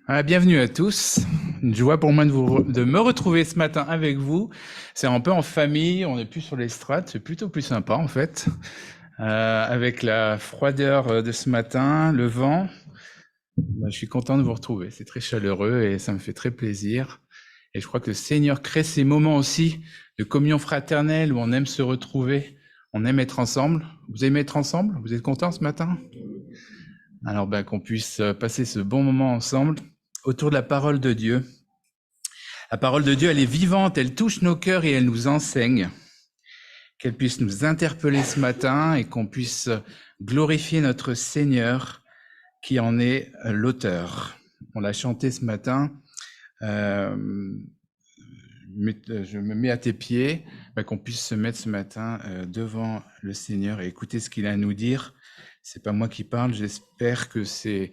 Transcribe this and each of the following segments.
Bienvenue à tous. Une joie pour moi de me retrouver ce matin avec vous. C'est un peu en famille, on n'est plus sur l'estrade, c'est plutôt plus sympa en fait. Avec la froideur de ce matin, le vent, je suis content de vous retrouver. C'est très chaleureux et ça me fait très plaisir. Et je crois que le Seigneur crée ces moments aussi de communion fraternelle où on aime se retrouver, on aime être ensemble. Vous aimez être ensemble? Vous êtes contents ce matin? Alors qu'on puisse passer ce bon moment ensemble autour de la parole de Dieu. La parole de Dieu, elle est vivante, elle touche nos cœurs et elle nous enseigne. Qu'elle puisse nous interpeller ce matin et qu'on puisse glorifier notre Seigneur qui en est l'auteur. On l'a chanté ce matin. Je me mets à tes pieds, qu'on puisse se mettre ce matin devant le Seigneur et écouter ce qu'il a à nous dire. C'est pas moi qui parle, j'espère que c'est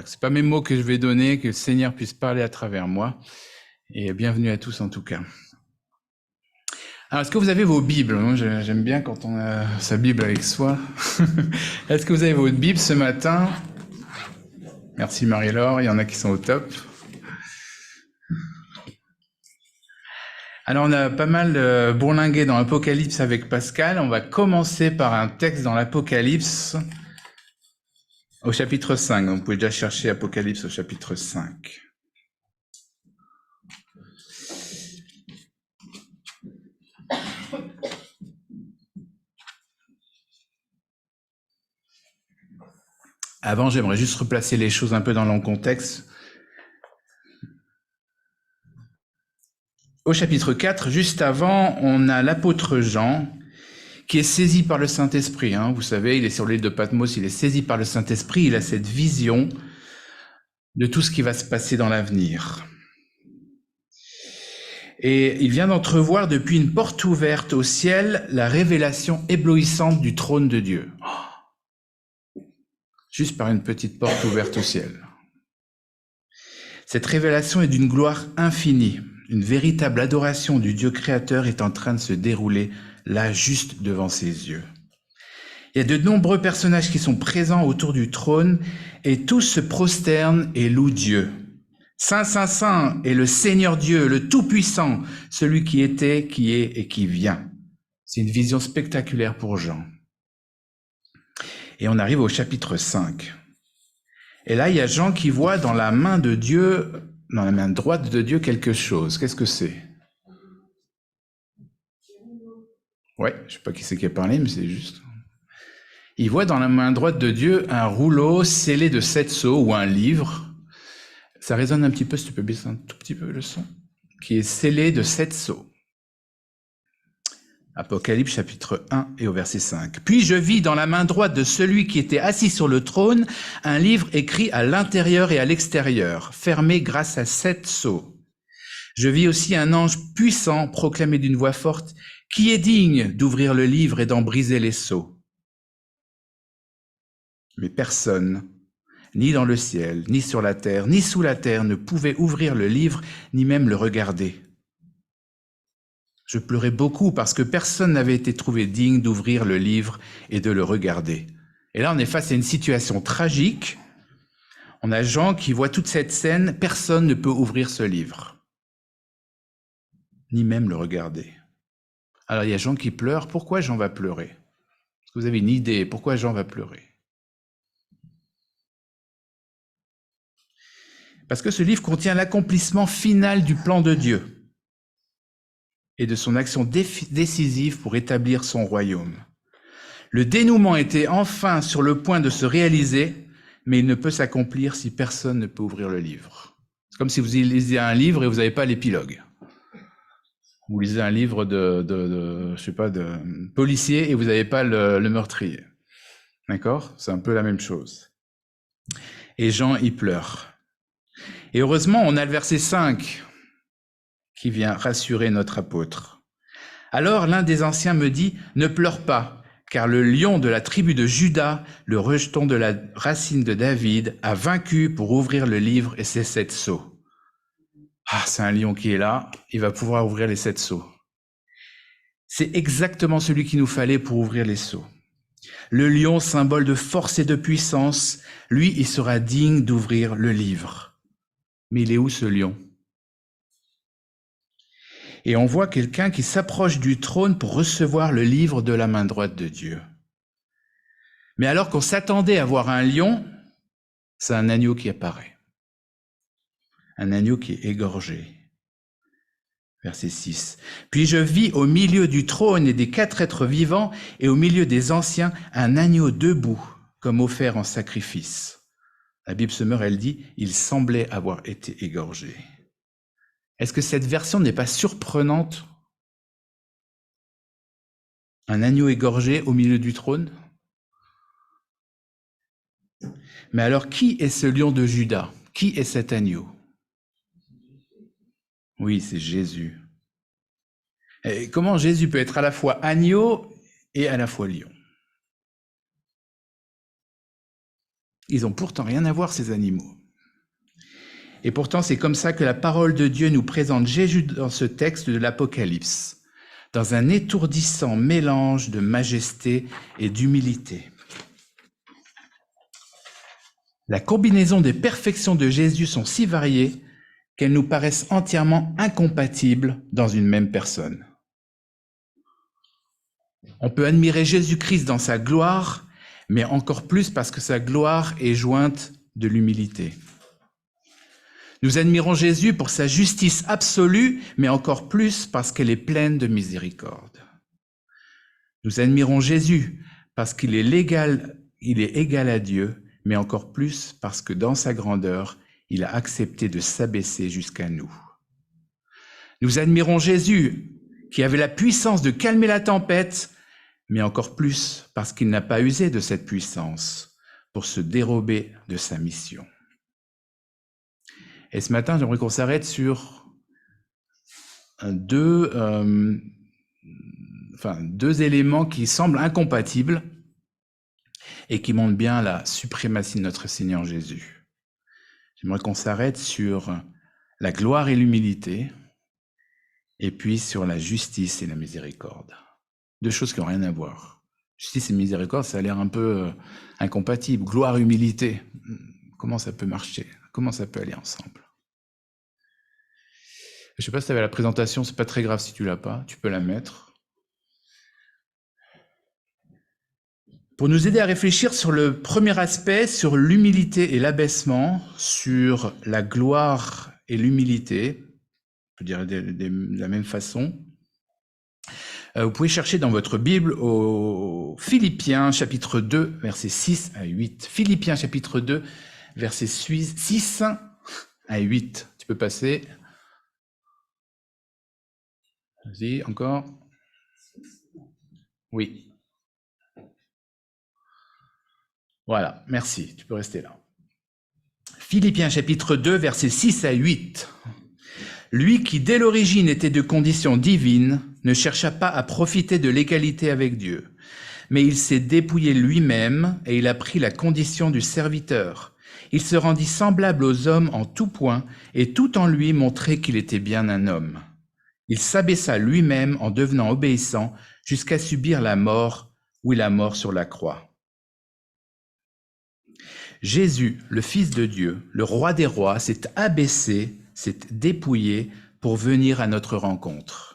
c'est pas mes mots que je vais donner, que le Seigneur puisse parler à travers moi. Et bienvenue à tous en tout cas. Alors, est-ce que vous avez vos Bibles? Moi, j'aime bien quand on a sa Bible avec soi. Est-ce que vous avez votre Bible ce matin? Merci Marie-Laure, il y en a qui sont au top. Alors, on a pas mal bourlingué dans l'Apocalypse avec Pascal. On va commencer par un texte dans l'Apocalypse au chapitre 5. Vous pouvez déjà chercher Apocalypse au chapitre 5. Avant, j'aimerais juste replacer les choses un peu dans leur contexte. Au chapitre 4, juste avant, on a l'apôtre Jean qui est saisi par le Saint-Esprit. Vous savez, il est sur l'île de Patmos, il est saisi par le Saint-Esprit, il a cette vision de tout ce qui va se passer dans l'avenir. Et il vient d'entrevoir depuis une porte ouverte au ciel la révélation éblouissante du trône de Dieu. Juste par une petite porte ouverte au ciel. Cette révélation est d'une gloire infinie. Une véritable adoration du Dieu créateur est en train de se dérouler là, juste devant ses yeux. Il y a de nombreux personnages qui sont présents autour du trône et tous se prosternent et louent Dieu. Saint, Saint, Saint est le Seigneur Dieu, le Tout-Puissant, celui qui était, qui est et qui vient. C'est une vision spectaculaire pour Jean. Et on arrive au chapitre 5. Et là, il y a Jean qui voit dans la main de Dieu, dans la main droite de Dieu, quelque chose. Qu'est-ce que c'est? Ouais, je sais pas qui c'est qui a parlé, mais c'est juste. Il voit dans la main droite de Dieu un rouleau scellé de 7 sceaux ou un livre. Ça résonne un petit peu, si tu peux baisser un tout petit peu le son. Qui est scellé de 7 sceaux. Apocalypse chapitre 1 et au verset 5. Puis je vis dans la main droite de celui qui était assis sur le trône un livre écrit à l'intérieur et à l'extérieur, fermé grâce à 7 sceaux. Je vis aussi un ange puissant proclamer d'une voix forte, qui est digne d'ouvrir le livre et d'en briser les sceaux. Mais personne, ni dans le ciel, ni sur la terre, ni sous la terre, ne pouvait ouvrir le livre, ni même le regarder. Je pleurais beaucoup parce que personne n'avait été trouvé digne d'ouvrir le livre et de le regarder. Et là, on est face à une situation tragique. On a Jean qui voit toute cette scène, personne ne peut ouvrir ce livre, ni même le regarder. Alors, il y a Jean qui pleure. Pourquoi Jean va pleurer? Est-ce que vous avez une idée pourquoi Jean va pleurer? Parce que ce livre contient l'accomplissement final du plan de Dieu et de son action décisive pour établir son royaume. Le dénouement était enfin sur le point de se réaliser, mais il ne peut s'accomplir si personne ne peut ouvrir le livre. C'est comme si vous lisez un livre et vous n'avez pas l'épilogue. Vous lisez un livre de policier et vous n'avez pas le meurtrier. D'accord? C'est un peu la même chose. Et Jean y pleure. Et heureusement, on a le verset 5 qui vient rassurer notre apôtre. Alors l'un des anciens me dit, ne pleure pas, car le lion de la tribu de Juda, le rejeton de la racine de David, a vaincu pour ouvrir le livre et ses 7 sceaux. Ah, c'est un lion qui est là, il va pouvoir ouvrir les 7 sceaux. C'est exactement celui qu'il nous fallait pour ouvrir les sceaux. Le lion, symbole de force et de puissance, lui, il sera digne d'ouvrir le livre. Mais il est où ce lion? Et on voit quelqu'un qui s'approche du trône pour recevoir le livre de la main droite de Dieu. Mais alors qu'on s'attendait à voir un lion, c'est un agneau qui apparaît. Un agneau qui est égorgé. Verset 6. Puis je vis au milieu du trône et des 4 êtres vivants et au milieu des anciens un agneau debout, comme offert en sacrifice. La Bible Semeur, elle dit, il semblait avoir été égorgé. Est-ce que cette version n'est pas surprenante? Un agneau égorgé au milieu du trône? Mais alors, qui est ce lion de Juda? Qui est cet agneau? Oui, c'est Jésus. Et comment Jésus peut être à la fois agneau et à la fois lion? Ils n'ont pourtant rien à voir, ces animaux. Et pourtant, c'est comme ça que la parole de Dieu nous présente Jésus dans ce texte de l'Apocalypse, dans un étourdissant mélange de majesté et d'humilité. La combinaison des perfections de Jésus sont si variées qu'elles nous paraissent entièrement incompatibles dans une même personne. On peut admirer Jésus-Christ dans sa gloire, mais encore plus parce que sa gloire est jointe de l'humilité. Nous admirons Jésus pour sa justice absolue, mais encore plus parce qu'elle est pleine de miséricorde. Nous admirons Jésus parce qu'il est égal à Dieu, mais encore plus parce que dans sa grandeur, il a accepté de s'abaisser jusqu'à nous. Nous admirons Jésus qui avait la puissance de calmer la tempête, mais encore plus parce qu'il n'a pas usé de cette puissance pour se dérober de sa mission. Et ce matin, j'aimerais qu'on s'arrête sur deux éléments qui semblent incompatibles et qui montrent bien la suprématie de notre Seigneur Jésus. J'aimerais qu'on s'arrête sur la gloire et l'humilité, et puis sur la justice et la miséricorde. Deux choses qui n'ont rien à voir. Justice et miséricorde, ça a l'air un peu incompatible. Gloire, humilité, comment ça peut marcher? Comment ça peut aller ensemble? Je ne sais pas si tu avais la présentation, c'est pas très grave si tu l'as pas, tu peux la mettre. Pour nous aider à réfléchir sur le premier aspect, sur l'humilité et l'abaissement, sur la gloire et l'humilité, on peut dire de la même façon, vous pouvez chercher dans votre Bible au Philippiens chapitre 2, versets 6 à 8. Philippiens chapitre 2, versets 6 à 8. Tu peux passer. Vas-y, encore. Oui. Voilà, merci, tu peux rester là. Philippiens chapitre 2, versets 6 à 8. Lui qui dès l'origine était de condition divine, ne chercha pas à profiter de l'égalité avec Dieu, mais il s'est dépouillé lui-même et il a pris la condition du serviteur. Il se rendit semblable aux hommes en tout point et tout en lui montrait qu'il était bien un homme. Il s'abaissa lui-même en devenant obéissant jusqu'à subir la mort, oui, la mort sur la croix. Jésus, le Fils de Dieu, le Roi des rois, s'est abaissé, s'est dépouillé pour venir à notre rencontre.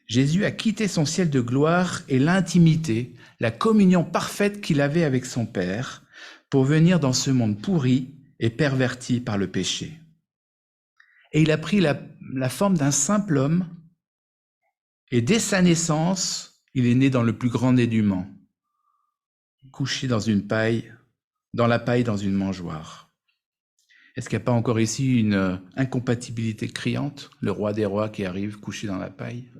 Jésus a quitté son ciel de gloire et l'intimité, la communion parfaite qu'il avait avec son Père, pour venir dans ce monde pourri et perverti par le péché. Et il a pris la forme d'un simple homme, et dès sa naissance, il est né dans le plus grand dénuement, couché dans la paille dans une mangeoire. Est-ce qu'il n'y a pas encore ici une incompatibilité criante, le roi des rois qui arrive couché dans la paille?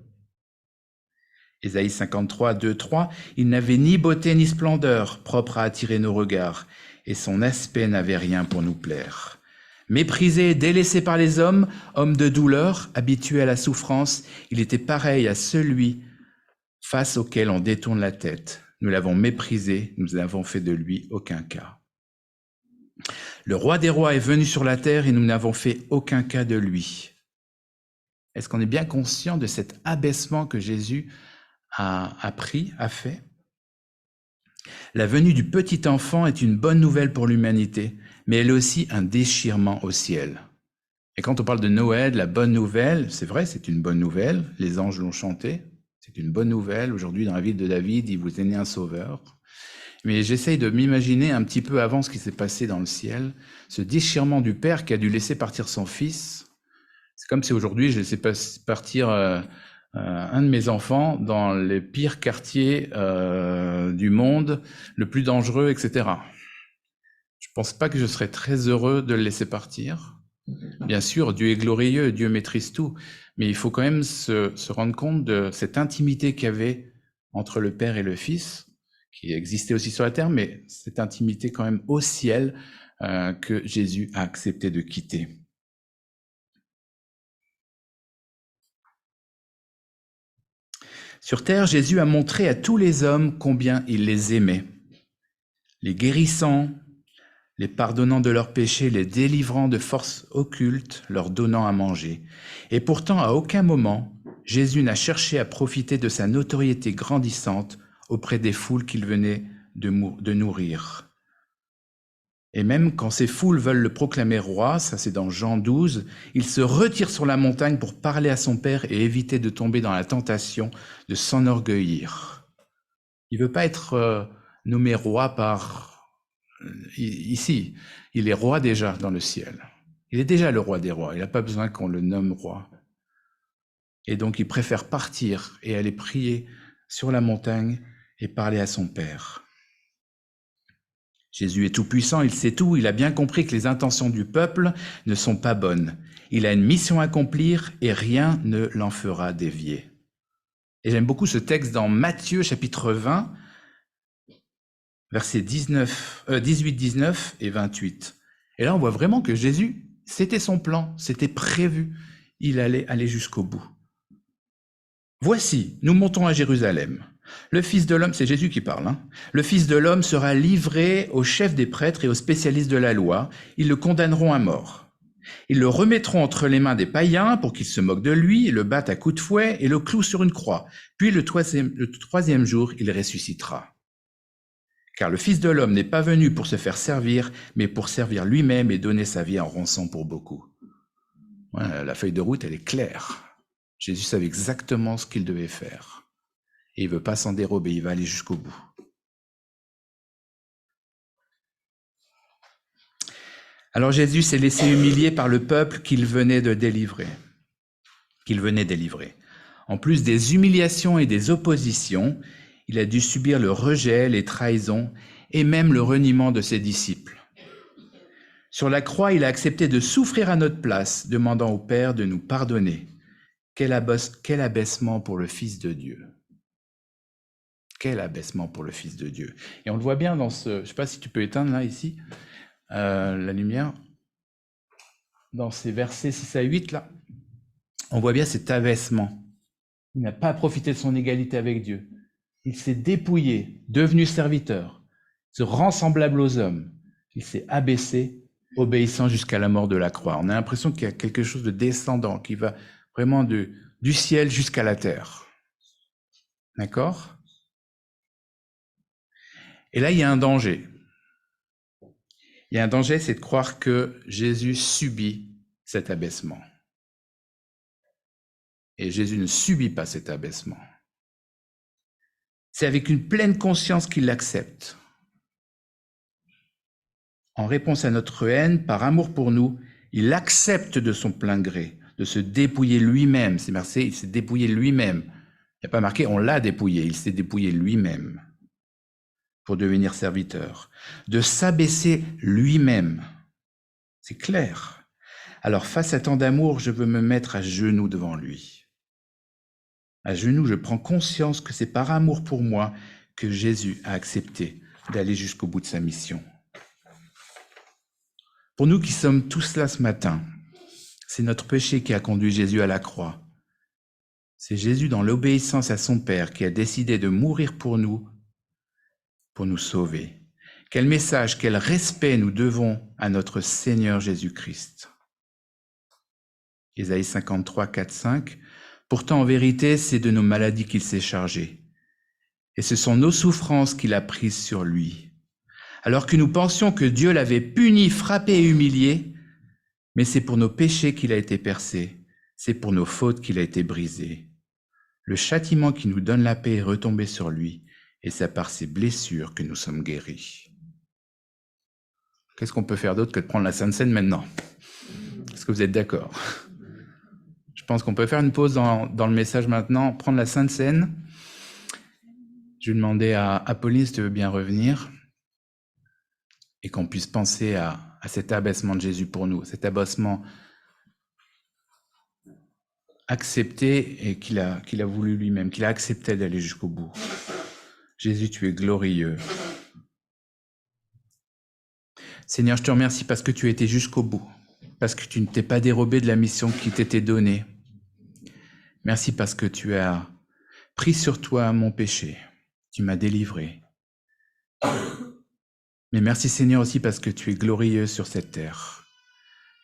Ésaïe 53, 2, 3, il n'avait ni beauté ni splendeur propre à attirer nos regards, et son aspect n'avait rien pour nous plaire. Méprisé et délaissé par les hommes, homme de douleur, habitué à la souffrance, il était pareil à celui face auquel on détourne la tête. Nous l'avons méprisé, nous n'avons fait de lui aucun cas. Le roi des rois est venu sur la terre et nous n'avons fait aucun cas de lui. Est-ce qu'on est bien conscient de cet abaissement que Jésus a fait? La venue du petit enfant est une bonne nouvelle pour l'humanité, mais elle est aussi un déchirement au ciel. Et quand on parle de Noël, la bonne nouvelle, c'est vrai, c'est une bonne nouvelle, les anges l'ont chanté, c'est une bonne nouvelle, aujourd'hui dans la ville de David, il vous est né un sauveur. Mais j'essaye de m'imaginer un petit peu avant ce qui s'est passé dans le ciel, ce déchirement du père qui a dû laisser partir son fils. C'est comme si aujourd'hui je laissais partir un de mes enfants dans les pires quartiers du monde, le plus dangereux, etc. Je pense pas que je serais très heureux de le laisser partir. Bien sûr, Dieu est glorieux, Dieu maîtrise tout, mais il faut quand même se rendre compte de cette intimité qu'il y avait entre le Père et le Fils, qui existait aussi sur la terre, mais cette intimité quand même au ciel que Jésus a accepté de quitter. Sur terre, Jésus a montré à tous les hommes combien il les aimait, les guérissant, les pardonnant de leurs péchés, les délivrant de forces occultes, leur donnant à manger. Et pourtant, à aucun moment, Jésus n'a cherché à profiter de sa notoriété grandissante auprès des foules qu'il venait de nourrir. Et même quand ces foules veulent le proclamer roi, ça c'est dans Jean 12, il se retire sur la montagne pour parler à son Père et éviter de tomber dans la tentation de s'enorgueillir. Il veut pas être nommé roi ici. Il est roi déjà dans le ciel. Il est déjà le roi des rois. Il n'a pas besoin qu'on le nomme roi. Et donc il préfère partir et aller prier sur la montagne et parler à son Père. Jésus est tout-puissant, il sait tout, il a bien compris que les intentions du peuple ne sont pas bonnes. Il a une mission à accomplir et rien ne l'en fera dévier. Et j'aime beaucoup ce texte dans Matthieu chapitre 20, versets 18, 19 et 28. Et là, on voit vraiment que Jésus, c'était son plan, c'était prévu. Il allait aller jusqu'au bout. Voici, nous montons à Jérusalem. Le Fils de l'homme, c'est Jésus qui parle, hein. Le Fils de l'homme sera livré aux chefs des prêtres et aux spécialistes de la loi. Ils le condamneront à mort. Ils le remettront entre les mains des païens pour qu'ils se moquent de lui, le battent à coups de fouet et le clouent sur une croix. Puis le troisième jour, il ressuscitera. Car le Fils de l'homme n'est pas venu pour se faire servir, mais pour servir lui-même et donner sa vie en rançon pour beaucoup. Ouais, la feuille de route, elle est claire. Jésus savait exactement ce qu'il devait faire. Et il ne veut pas s'en dérober, il va aller jusqu'au bout. Alors Jésus s'est laissé humilier par le peuple qu'il venait délivrer. En plus des humiliations et des oppositions, il a dû subir le rejet, les trahisons et même le reniement de ses disciples. Sur la croix, il a accepté de souffrir à notre place, demandant au Père de nous pardonner. Quel abaissement pour le Fils de Dieu. Quel abaissement pour le Fils de Dieu. Et on le voit bien dans ce... Je ne sais pas si tu peux éteindre là, ici, la lumière. Dans ces versets 6 à 8, là, on voit bien cet abaissement. Il n'a pas profité de son égalité avec Dieu. Il s'est dépouillé, devenu serviteur, se rend semblable aux hommes. Il s'est abaissé, obéissant jusqu'à la mort de la croix. On a l'impression qu'il y a quelque chose de descendant, qui va vraiment du ciel jusqu'à la terre. D'accord ? Et là, il y a un danger. Il y a un danger, c'est de croire que Jésus subit cet abaissement. Et Jésus ne subit pas cet abaissement. C'est avec une pleine conscience qu'il l'accepte. En réponse à notre haine, par amour pour nous, il accepte de son plein gré de se dépouiller lui-même. C'est marqué, il s'est dépouillé lui-même. Il n'y a pas marqué, on l'a dépouillé, il s'est dépouillé lui-même pour devenir serviteur, de s'abaisser lui-même. C'est clair. Alors, face à tant d'amour, je veux me mettre à genoux devant lui. À genoux, je prends conscience que c'est par amour pour moi que Jésus a accepté d'aller jusqu'au bout de sa mission. Pour nous qui sommes tous là ce matin, c'est notre péché qui a conduit Jésus à la croix. C'est Jésus, dans l'obéissance à son Père, qui a décidé de mourir pour nous sauver. Quel message, quel respect nous devons à notre Seigneur Jésus-Christ. Ésaïe 53, 4, 5. Pourtant, en vérité, c'est de nos maladies qu'il s'est chargé. Et ce sont nos souffrances qu'il a prises sur lui. Alors que nous pensions que Dieu l'avait puni, frappé et humilié, mais c'est pour nos péchés qu'il a été percé, c'est pour nos fautes qu'il a été brisé. Le châtiment qui nous donne la paix est retombé sur lui, et c'est par ses blessures que nous sommes guéris. Qu'est-ce qu'on peut faire d'autre que de prendre la Sainte Seine maintenant? Est-ce que vous êtes d'accord? Je pense qu'on peut faire une pause dans le message maintenant, prendre la Sainte Seine. Je vais demander à Apolline si tu veux bien revenir et qu'on puisse penser à cet abaissement de Jésus pour nous, cet abaissement accepté et qu'il a voulu lui-même, qu'il a accepté d'aller jusqu'au bout. Jésus, tu es glorieux. Seigneur, je te remercie parce que tu as été jusqu'au bout, parce que tu ne t'es pas dérobé de la mission qui t'était donnée. Merci parce que tu as pris sur toi mon péché, tu m'as délivré. Mais merci Seigneur aussi parce que tu es glorieux sur cette terre.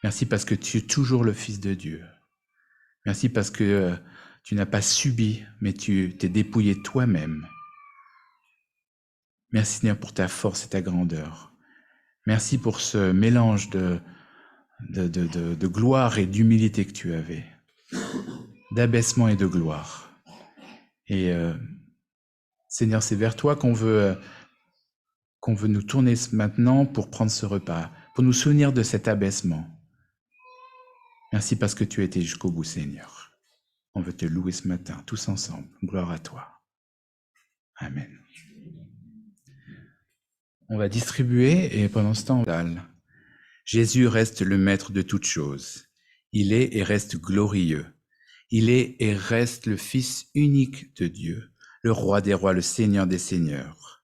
Merci parce que tu es toujours le Fils de Dieu. Merci parce que tu n'as pas subi, mais tu t'es dépouillé toi-même. Merci Seigneur pour ta force et ta grandeur. Merci pour ce mélange de gloire et d'humilité que tu avais, d'abaissement et de gloire. Et Seigneur, c'est vers toi qu'on veut nous tourner maintenant pour prendre ce repas, pour nous souvenir de cet abaissement. Merci parce que tu as été jusqu'au bout, Seigneur. On veut te louer ce matin, tous ensemble. Gloire à toi. Amen. On va distribuer et pendant ce temps, Jésus reste le maître de toutes choses. Il est et reste glorieux. Il est et reste le Fils unique de Dieu, le Roi des rois, le Seigneur des seigneurs.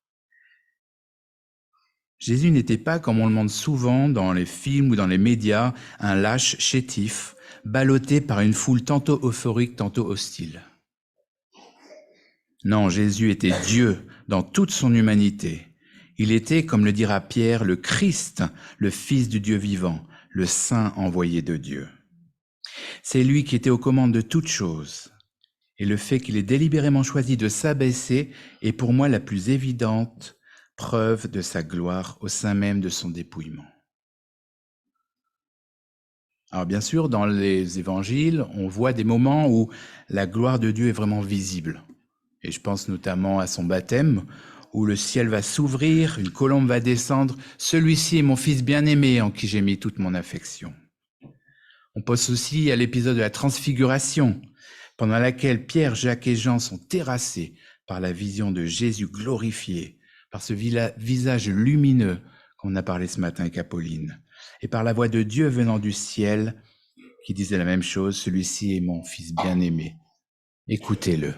Jésus n'était pas, comme on le montre souvent dans les films ou dans les médias, un lâche chétif, ballotté par une foule tantôt euphorique, tantôt hostile. Non, Jésus était Dieu dans toute son humanité. Il était, comme le dira Pierre, le Christ, le Fils du Dieu vivant, le Saint envoyé de Dieu. C'est lui qui était aux commandes de toutes choses. Et le fait qu'il ait délibérément choisi de s'abaisser est pour moi la plus évidente preuve de sa gloire au sein même de son dépouillement. Alors bien sûr, dans les évangiles, on voit des moments où la gloire de Dieu est vraiment visible. Et je pense notamment à son baptême, où le ciel va s'ouvrir, une colombe va descendre. Celui-ci est mon fils bien-aimé en qui j'ai mis toute mon affection. On pense aussi à l'épisode de la transfiguration, pendant laquelle Pierre, Jacques et Jean sont terrassés par la vision de Jésus glorifié, par ce visage lumineux qu'on a parlé ce matin avec Apolline, et par la voix de Dieu venant du ciel qui disait la même chose, celui-ci est mon fils bien-aimé, écoutez-le.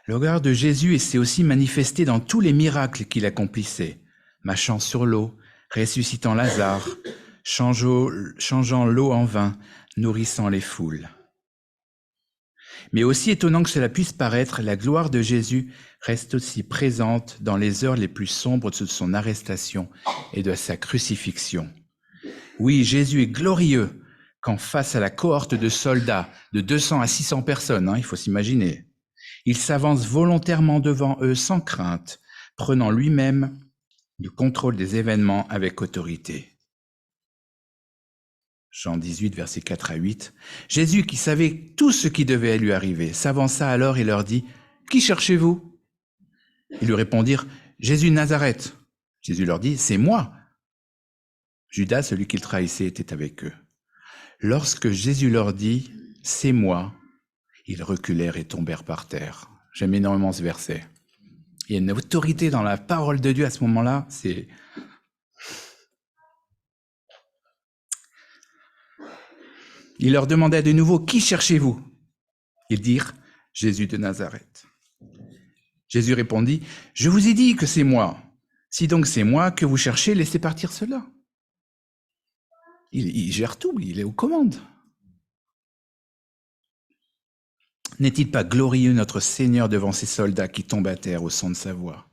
Le regard de Jésus s'est aussi manifesté dans tous les miracles qu'il accomplissait, marchant sur l'eau, ressuscitant Lazare, changeant l'eau en vin, nourrissant les foules. Mais aussi étonnant que cela puisse paraître, la gloire de Jésus reste aussi présente dans les heures les plus sombres de son arrestation et de sa crucifixion. Oui, Jésus est glorieux quand face à la cohorte de soldats de 200 à 600 personnes, il faut s'imaginer, il s'avance volontairement devant eux sans crainte, prenant lui-même le contrôle des événements avec autorité. Jean 18, versets 4 à 8. Jésus, qui savait tout ce qui devait lui arriver, s'avança alors et leur dit « Qui cherchez-vous » Ils lui répondirent « Jésus de Nazareth ». Jésus leur dit « C'est moi ». Judas, celui qu'il trahissait, était avec eux. Lorsque Jésus leur dit « C'est moi », ils reculèrent et tombèrent par terre. J'aime énormément ce verset. Il y a une autorité dans la parole de Dieu à ce moment-là, c'est... Il leur demanda de nouveau, qui cherchez-vous? Ils dirent, Jésus de Nazareth. Jésus répondit, je vous ai dit que c'est moi. Si donc c'est moi que vous cherchez, laissez partir cela. Il gère tout, il est aux commandes. N'est-il pas glorieux notre Seigneur devant ces soldats qui tombent à terre au son de sa voix?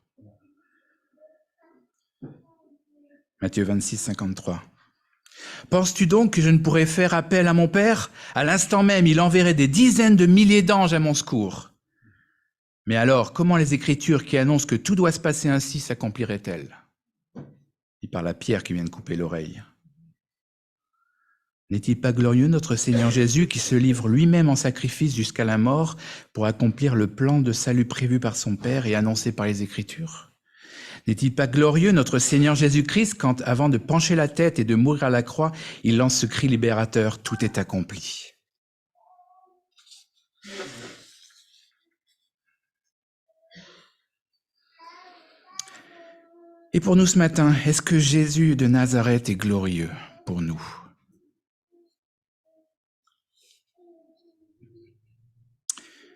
Matthieu 26, 53. Penses-tu donc que je ne pourrais faire appel à mon Père? À l'instant même, il enverrait des dizaines de milliers d'anges à mon secours. Mais alors, comment les Écritures qui annoncent que tout doit se passer ainsi s'accompliraient-elles? Il parle à Pierre qui vient de couper l'oreille. N'est-il pas glorieux notre Seigneur Jésus qui se livre lui-même en sacrifice jusqu'à la mort pour accomplir le plan de salut prévu par son Père et annoncé par les Écritures? N'est-il pas glorieux notre Seigneur Jésus-Christ quand, avant de pencher la tête et de mourir à la croix, il lance ce cri libérateur, tout est accompli? Et pour nous ce matin, est-ce que Jésus de Nazareth est glorieux pour nous?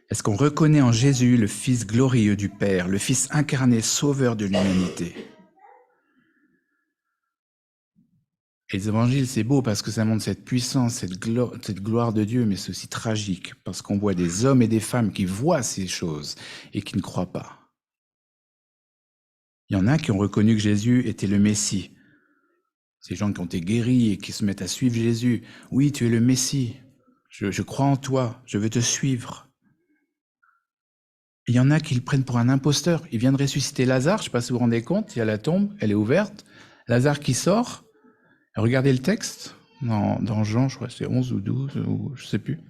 Est-ce qu'on reconnaît en Jésus le Fils glorieux du Père, le Fils incarné, sauveur de l'humanité? Et les évangiles, c'est beau parce que ça montre cette puissance, cette gloire de Dieu, mais c'est aussi tragique parce qu'on voit des hommes et des femmes qui voient ces choses et qui ne croient pas. Il y en a qui ont reconnu que Jésus était le Messie. Ces gens qui ont été guéris et qui se mettent à suivre Jésus. Oui, tu es le Messie. Je crois en toi. Je veux te suivre. Il y en a qui le prennent pour un imposteur. Il vient de ressusciter Lazare. Je ne sais pas si vous vous rendez compte. Il y a la tombe. Elle est ouverte. Lazare qui sort. Regardez le texte. Dans Jean, je crois que c'est 11 ou 12, ou je ne sais plus.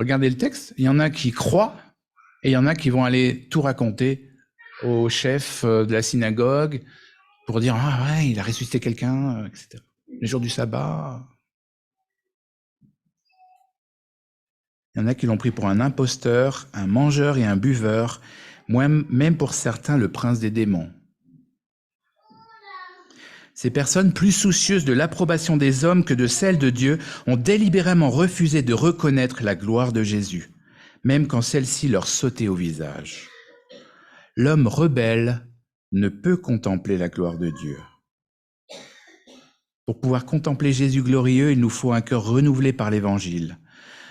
Regardez le texte. Il y en a qui croient et il y en a qui vont aller tout raconter au chef de la synagogue pour dire « Ah ouais, il a ressuscité quelqu'un, etc. » Le jour du sabbat. Il y en a qui l'ont pris pour un imposteur, un mangeur et un buveur, même pour certains le prince des démons. Ces personnes, plus soucieuses de l'approbation des hommes que de celle de Dieu, ont délibérément refusé de reconnaître la gloire de Jésus, même quand celle-ci leur sautait au visage. L'homme rebelle ne peut contempler la gloire de Dieu. Pour pouvoir contempler Jésus glorieux, il nous faut un cœur renouvelé par l'Évangile.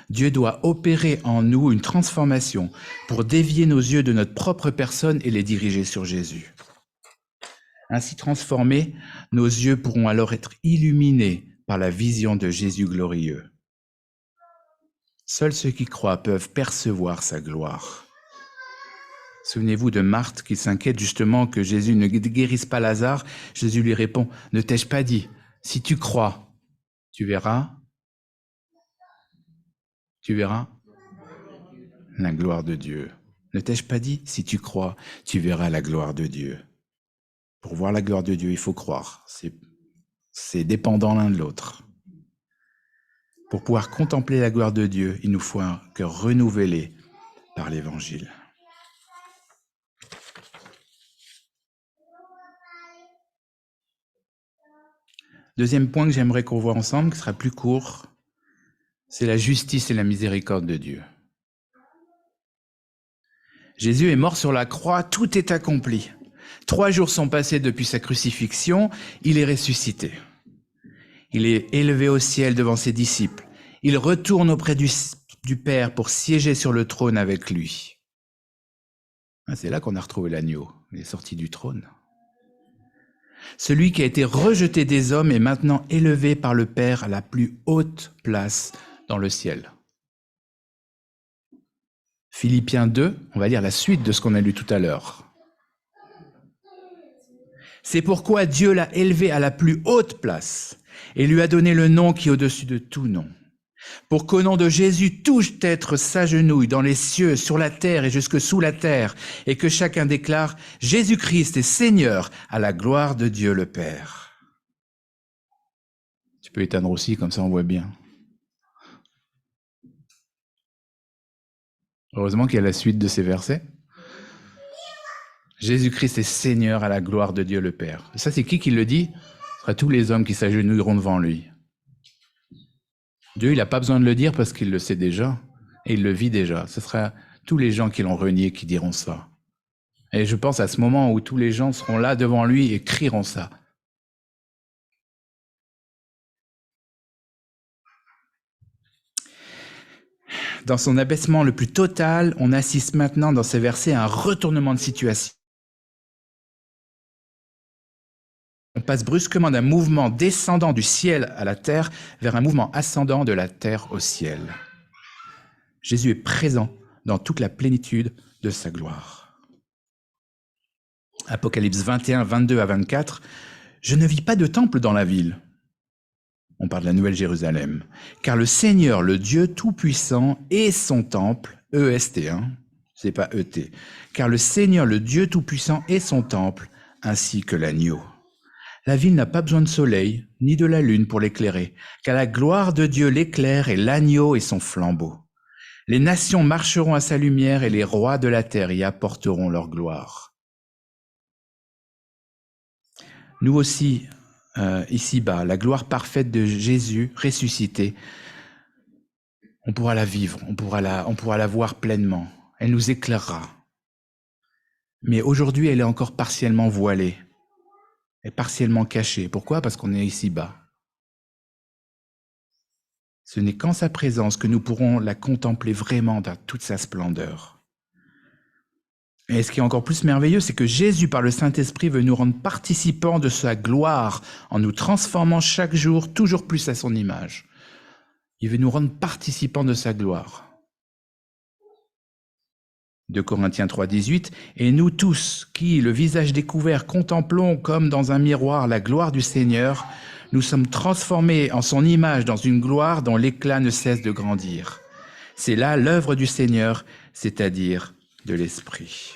Dieu doit opérer en nous une transformation pour dévier nos yeux de notre propre personne et les diriger sur Jésus. Ainsi transformés, nos yeux pourront alors être illuminés par la vision de Jésus glorieux. Seuls ceux qui croient peuvent percevoir sa gloire. Souvenez-vous de Marthe qui s'inquiète justement que Jésus ne guérisse pas Lazare. Jésus lui répond, « Ne t'ai-je pas dit, si tu crois, tu verras la gloire de Dieu. Ne t'ai-je pas dit, si tu crois, tu verras la gloire de Dieu. » Pour voir la gloire de Dieu, il faut croire. C'est dépendant l'un de l'autre. Pour pouvoir contempler la gloire de Dieu, il nous faut un cœur renouvelé par l'Évangile. Deuxième point que j'aimerais qu'on voit ensemble, qui sera plus court, c'est la justice et la miséricorde de Dieu. Jésus est mort sur la croix, tout est accompli. 3 jours sont passés depuis sa crucifixion, il est ressuscité. Il est élevé au ciel devant ses disciples. Il retourne auprès du Père pour siéger sur le trône avec lui. C'est là qu'on a retrouvé l'agneau, il est sorti du trône. Celui qui a été rejeté des hommes est maintenant élevé par le Père à la plus haute place dans le ciel. Philippiens 2, on va lire la suite de ce qu'on a lu tout à l'heure. C'est pourquoi Dieu l'a élevé à la plus haute place et lui a donné le nom qui est au-dessus de tout nom. Pour qu'au nom de Jésus, tout être s'agenouille dans les cieux, sur la terre et jusque sous la terre, et que chacun déclare « Jésus-Christ est Seigneur à la gloire de Dieu le Père ». Tu peux éteindre aussi, comme ça on voit bien. Heureusement qu'il y a la suite de ces versets. Jésus-Christ est Seigneur à la gloire de Dieu le Père. Et ça, c'est qui le dit? Ce sera tous les hommes qui s'agenouilleront devant lui. Dieu, il n'a pas besoin de le dire parce qu'il le sait déjà et il le vit déjà. Ce sera tous les gens qui l'ont renié qui diront ça. Et je pense à ce moment où tous les gens seront là devant lui et crieront ça. Dans son abaissement le plus total, on assiste maintenant dans ces versets à un retournement de situation. On passe brusquement d'un mouvement descendant du ciel à la terre vers un mouvement ascendant de la terre au ciel. Jésus est présent dans toute la plénitude de sa gloire. Apocalypse 21, 22 à 24. Je ne vis pas de temple dans la ville. On parle de la Nouvelle Jérusalem. Car le Seigneur, le Dieu Tout-Puissant, est son temple, E-S-T, c'est pas E-T. Car le Seigneur, le Dieu Tout-Puissant, est son temple, ainsi que l'agneau. La ville n'a pas besoin de soleil, ni de la lune pour l'éclairer, car la gloire de Dieu l'éclaire et l'agneau est son flambeau. Les nations marcheront à sa lumière et les rois de la terre y apporteront leur gloire. Nous aussi, ici-bas, la gloire parfaite de Jésus ressuscité, on pourra la vivre, on pourra la voir pleinement. Elle nous éclairera. Mais aujourd'hui, elle est encore partiellement voilée et partiellement cachée. Pourquoi? Parce qu'on est ici-bas. Ce n'est qu'en sa présence que nous pourrons la contempler vraiment dans toute sa splendeur. Et ce qui est encore plus merveilleux, c'est que Jésus, par le Saint-Esprit, veut nous rendre participants de sa gloire en nous transformant chaque jour toujours plus à son image. Il veut nous rendre participants de sa gloire. 2 Corinthiens 3, 18. Et nous tous, qui, le visage découvert, contemplons comme dans un miroir la gloire du Seigneur, nous sommes transformés en son image dans une gloire dont l'éclat ne cesse de grandir. C'est là l'œuvre du Seigneur, c'est-à-dire de l'Esprit.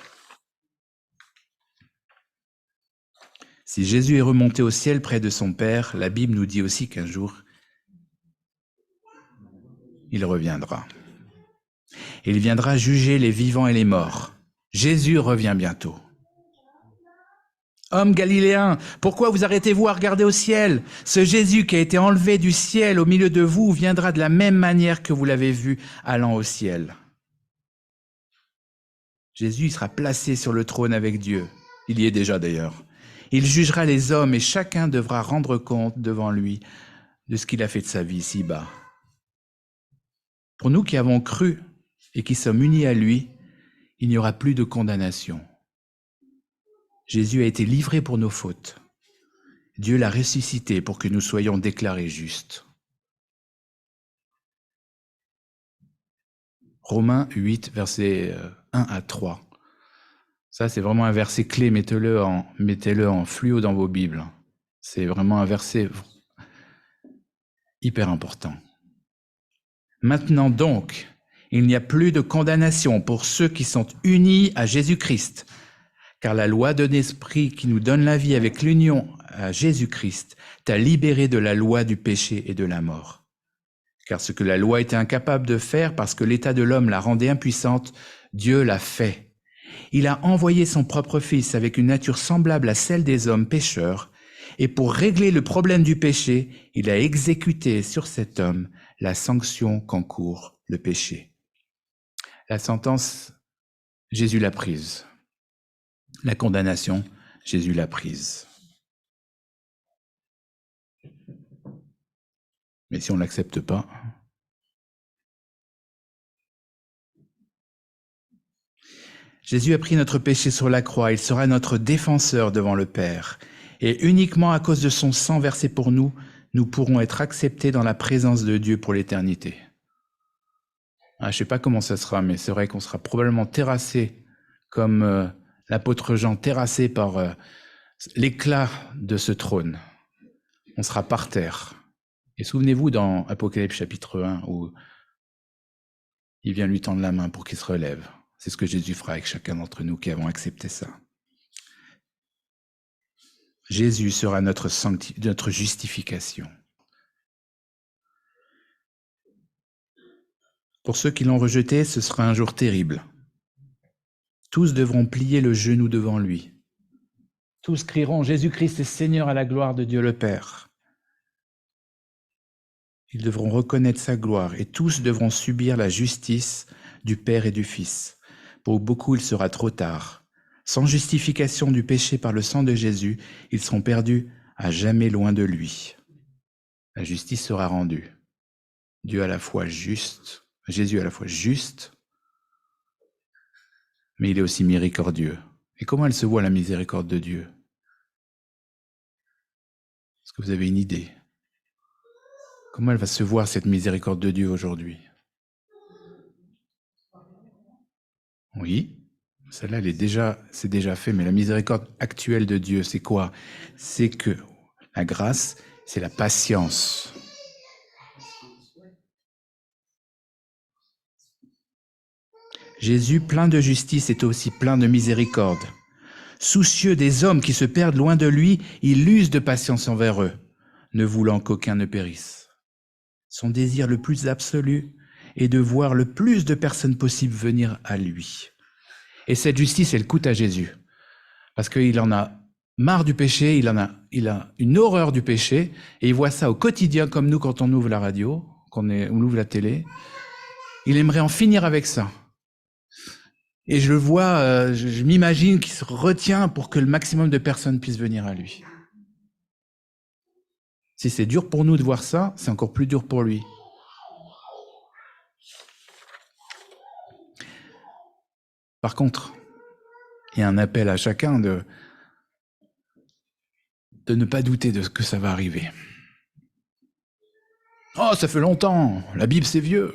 Si Jésus est remonté au ciel près de son Père, la Bible nous dit aussi qu'un jour, il reviendra. Et il viendra juger les vivants et les morts. Jésus revient bientôt. Hommes galiléens, pourquoi vous arrêtez-vous à regarder au ciel? Ce Jésus qui a été enlevé du ciel au milieu de vous viendra de la même manière que vous l'avez vu allant au ciel. Jésus sera placé sur le trône avec Dieu. Il y est déjà d'ailleurs. Il jugera les hommes et chacun devra rendre compte devant lui de ce qu'il a fait de sa vie ici-bas. Pour nous qui avons cru et qui sommes unis à lui, il n'y aura plus de condamnation. Jésus a été livré pour nos fautes. Dieu l'a ressuscité pour que nous soyons déclarés justes. Romains 8, versets 1 à 3. Ça, c'est vraiment un verset clé. Mettez-le en fluo dans vos Bibles. C'est vraiment un verset hyper important. Maintenant donc, il n'y a plus de condamnation pour ceux qui sont unis à Jésus-Christ, car la loi d'un esprit qui nous donne la vie avec l'union à Jésus-Christ t'a libéré de la loi du péché et de la mort. Car ce que la loi était incapable de faire parce que l'état de l'homme la rendait impuissante, Dieu l'a fait. Il a envoyé son propre Fils avec une nature semblable à celle des hommes pécheurs, et pour régler le problème du péché, il a exécuté sur cet homme la sanction qu'encourt le péché. La sentence, Jésus l'a prise. La condamnation, Jésus l'a prise. Mais si on ne l'accepte pas, Jésus a pris notre péché sur la croix, il sera notre défenseur devant le Père. Et uniquement à cause de son sang versé pour nous, nous pourrons être acceptés dans la présence de Dieu pour l'éternité. Je ne sais pas comment ça sera, mais c'est vrai qu'on sera probablement terrassé comme l'apôtre Jean, terrassé par l'éclat de ce trône. On sera par terre. Et souvenez-vous dans Apocalypse chapitre 1, où il vient lui tendre la main pour qu'il se relève. C'est ce que Jésus fera avec chacun d'entre nous qui avons accepté ça. Jésus sera notre justification. Pour ceux qui l'ont rejeté, ce sera un jour terrible. Tous devront plier le genou devant lui. Tous crieront « Jésus-Christ est Seigneur à la gloire de Dieu le Père ». Ils devront reconnaître sa gloire et tous devront subir la justice du Père et du Fils. Pour beaucoup, il sera trop tard. Sans justification du péché par le sang de Jésus, ils seront perdus à jamais loin de lui. La justice sera rendue. Dieu à la fois juste, Jésus à la fois juste, mais il est aussi miséricordieux. Et comment elle se voit, la miséricorde de Dieu? Est-ce que vous avez une idée? Comment elle va se voir, cette miséricorde de Dieu aujourd'hui? Oui, Celle-là, c'est déjà fait, mais la miséricorde actuelle de Dieu, c'est quoi? C'est que la grâce, c'est la patience. Jésus, plein de justice, est aussi plein de miséricorde. Soucieux des hommes qui se perdent loin de lui, il use de patience envers eux, ne voulant qu'aucun ne périsse. Son désir le plus absolu est de voir le plus de personnes possible venir à lui. Et cette justice, elle coûte à Jésus. Parce qu'il en a marre du péché, il a une horreur du péché, et il voit ça au quotidien comme nous quand on ouvre la radio, on ouvre la télé. Il aimerait en finir avec ça. Et je le vois, je m'imagine qu'il se retient pour que le maximum de personnes puissent venir à lui. Si c'est dur pour nous de voir ça, c'est encore plus dur pour lui. Par contre, il y a un appel à chacun de ne pas douter de ce que ça va arriver. Oh, ça fait longtemps, la Bible c'est vieux.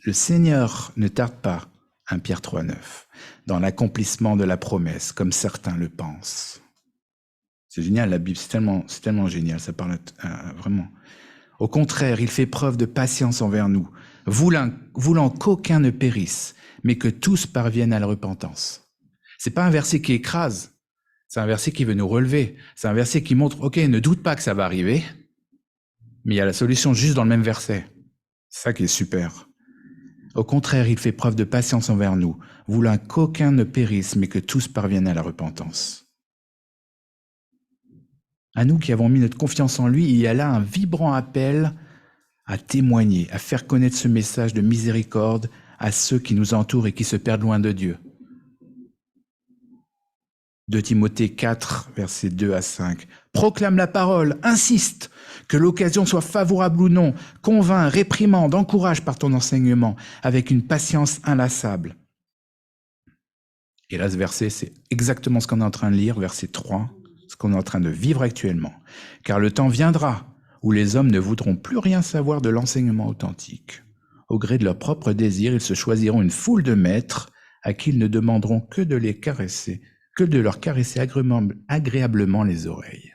Le Seigneur ne tarde pas, 1 Pierre 3,9, dans l'accomplissement de la promesse, comme certains le pensent. C'est génial, la Bible, c'est tellement génial, ça parle vraiment. Au contraire, il fait preuve de patience envers nous, voulant qu'aucun ne périsse, mais que tous parviennent à la repentance. C'est pas un verset qui écrase, c'est un verset qui veut nous relever, c'est un verset qui montre, ok, ne doute pas que ça va arriver, mais il y a la solution juste dans le même verset. C'est ça qui est super. Au contraire, il fait preuve de patience envers nous, voulant qu'aucun ne périsse, mais que tous parviennent à la repentance. À nous qui avons mis notre confiance en lui, il y a là un vibrant appel à témoigner, à faire connaître ce message de miséricorde à ceux qui nous entourent et qui se perdent loin de Dieu. 2 Timothée 4, versets 2 à 5. Proclame la parole, insiste, que l'occasion soit favorable ou non, convainc, réprimande, encourage par ton enseignement, avec une patience inlassable. Et là, ce verset, c'est exactement ce qu'on est en train de lire, verset 3, ce qu'on est en train de vivre actuellement. Car le temps viendra où les hommes ne voudront plus rien savoir de l'enseignement authentique. Au gré de leurs propres désirs, ils se choisiront une foule de maîtres à qui ils ne demanderont que de leur caresser agréablement les oreilles.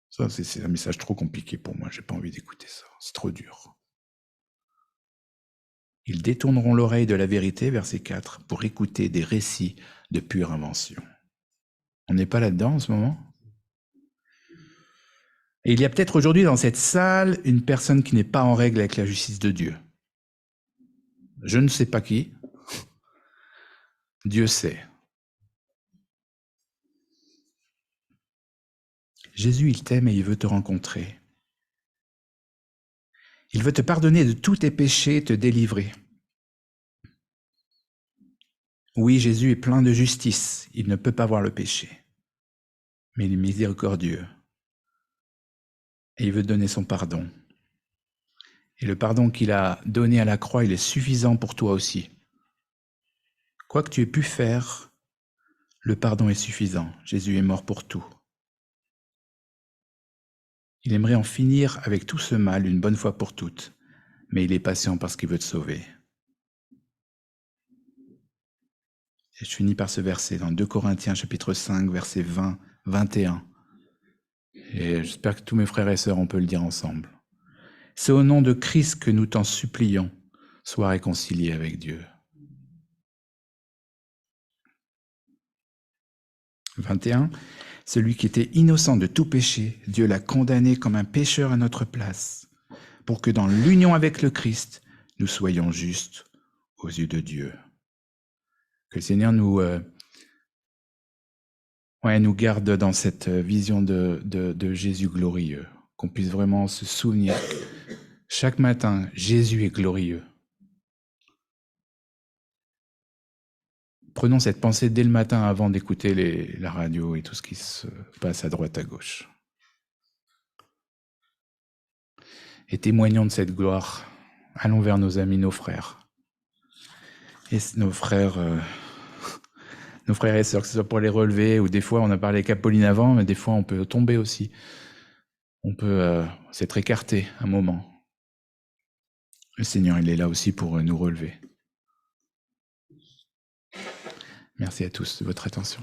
Ça, c'est un message trop compliqué pour moi, j'ai pas envie d'écouter ça, c'est trop dur. Ils détourneront l'oreille de la vérité, verset 4, pour écouter des récits de pure invention. On n'est pas là-dedans en ce moment? Et il y a peut-être aujourd'hui dans cette salle une personne qui n'est pas en règle avec la justice de Dieu. Je ne sais pas qui. Dieu sait. Jésus, il t'aime et il veut te rencontrer. Il veut te pardonner de tous tes péchés et te délivrer. Oui, Jésus est plein de justice. Il ne peut pas voir le péché. Mais il est miséricordieux. Et il veut te donner son pardon. Et le pardon qu'il a donné à la croix, il est suffisant pour toi aussi. Quoi que tu aies pu faire, le pardon est suffisant. Jésus est mort pour tout. Il aimerait en finir avec tout ce mal une bonne fois pour toutes, mais il est patient parce qu'il veut te sauver. Et je finis par ce verset dans 2 Corinthiens chapitre 5, versets 20, 21. Et j'espère que tous mes frères et sœurs, on peut le dire ensemble. C'est au nom de Christ que nous t'en supplions, sois réconcilié avec Dieu. 21. Celui qui était innocent de tout péché, Dieu l'a condamné comme un pécheur à notre place, pour que dans l'union avec le Christ, nous soyons justes aux yeux de Dieu. Que le Seigneur nous garde dans cette vision de Jésus glorieux, qu'on puisse vraiment se souvenir chaque matin, Jésus est glorieux. Prenons cette pensée dès le matin avant d'écouter la radio et tout ce qui se passe à droite à gauche. Et témoignons de cette gloire. Allons vers nos amis, nos frères. Et nos frères et sœurs, que ce soit pour les relever, ou des fois, on a parlé avec Apolline avant, mais des fois, on peut tomber aussi. On peut s'être écarté un moment. Le Seigneur, il est là aussi pour nous relever. Merci à tous de votre attention.